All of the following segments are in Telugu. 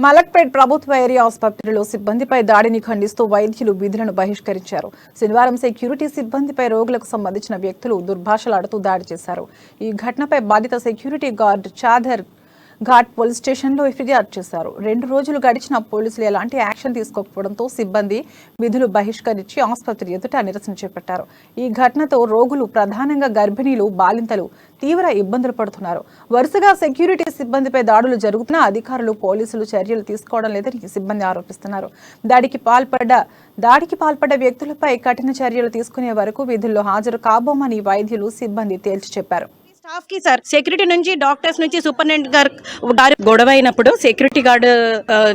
మలక్పేట్ ప్రభుత్వ ఏరియా ఆసుపత్రిలో సిబ్బందిపై దాడిని ఖండిస్తూ వైద్యులు విధులను బహిష్కరించారు. శనివారం సెక్యూరిటీ సిబ్బందిపై రోగులకు సంబంధించిన వ్యక్తులు దుర్భాషలాడుతూ దాడి చేశారు. ఈ ఘటనపై బాధిత సెక్యూరిటీ గార్డ్ చాదర్ ఘాట్ పోలీస్ స్టేషన్లో ఫిర్యాదు చేశారు. 2 రోజులు గడిచిన పోలీసులు ఎలాంటి యాక్షన్ తీసుకోకపోవడంతో సిబ్బంది విధులు బహిష్కరించి ఆసుపత్రి ఎదుట నిరసన చేపట్టారు. ఈ ఘటనతో రోగులు, ప్రధానంగా గర్భిణీలు, బాలింతలు తీవ్ర ఇబ్బందులు పడుతున్నారు. వరుసగా సెక్యూరిటీ సిబ్బందిపై దాడులు జరుగుతున్నా అధికారులు, పోలీసులు చర్యలు తీసుకోవడం లేదని సిబ్బంది ఆరోపిస్తున్నారు. దాడికి పాల్పడ్డ వ్యక్తులపై కఠిన చర్యలు తీసుకునే వరకు విధుల్లో హాజరు కాబోమని వైద్యులు, సిబ్బంది తేల్చి చెప్పారు. స్టాఫ్ కి సార్, సెక్యూరిటీ నుంచి, డాక్టర్స్ నుంచి, సూపరింటెండెంట్ గారు గొడవ అయినప్పుడు సెక్యూరిటీ గార్డ్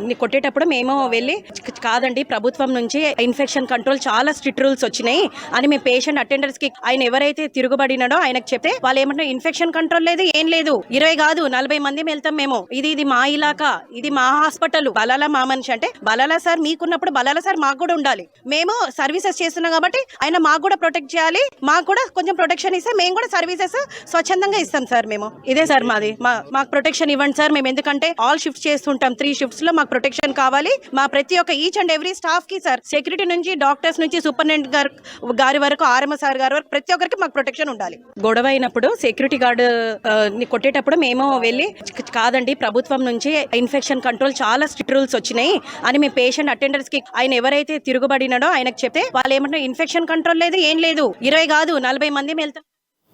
ని కొట్టేటప్పుడు మేము వెళ్ళి, కాదండి ప్రభుత్వం నుంచి ఇన్ఫెక్షన్ కంట్రోల్ చాలా స్ట్రిక్ట్ రూల్స్ వచ్చినాయి అని మేము పేషెంట్ అటెండర్స్ కి, ఆయన ఎవరైతే తిరుగుబడినాడో ఆయనకు చెప్తే వాళ్ళు ఏమంటారు, ఇన్ఫెక్షన్ కంట్రోల్ లేదు, ఏం లేదు, 20 కాదు 40 మంది వెళ్తాం మేము, ఇది మా ఇలాకా, ఇది మా హాస్పిటల్, బలాలా మా మనిషి అంటే, బలాలా సార్ మీకున్నప్పుడు బలాలా సార్ మాకు కూడా ఉండాలి, మేము సర్వీసెస్ చేస్తున్నాం కాబట్టి ఆయన మాకు కూడా ప్రొటెక్ట్ చేయాలి, మాకు కూడా కొంచెం ప్రొటెక్షన్ ఇస్తే మేము కూడా సర్వీసెస్ స్వచ్ఛందంగా ఇస్తాం సార్. మేము ఇదే సార్ మాది, మాకు ప్రొటెక్షన్ ఇవ్వండి సార్. మేము ఎందుకంటే ఆల్ షిఫ్ట్స్ చేస్తుంటాం, 3 షిఫ్ట్స్ లో మాకు ప్రొటెక్షన్ కావాలి. మా ప్రతి ఒక్క ఈచ్ అండ్ ఎవ్రీ స్టాఫ్ కి సార్, సెక్యూరిటీ నుంచి, డాక్టర్స్ నుంచి, సూపరింటెండెంట్ గారి వరకు, ఆర్ఎంఓ సార్ గారి వరకు ప్రతి ఒక్కరికి మాకు ప్రొటెక్షన్ ఉండాలి. గొడవ అయినప్పుడు సెక్యూరిటీ గార్డ్ ని కొట్టేటప్పుడు మేము వెళ్ళి, కాదండి ప్రభుత్వం నుంచి ఇన్ఫెక్షన్ కంట్రోల్ చాలా స్ట్రిక్ట్ రూల్స్ వచ్చినాయి అని మేము పేషెంట్ అటెండర్స్ కి, ఆయన ఎవరైతే తిరుగుబడినాడో ఆయనకు చెప్తే వాళ్ళు ఏమంటారు, ఇన్ఫెక్షన్ కంట్రోల్ లేదు, ఏం లేదు, 20 కాదు 40 మంది వెళ్తాం.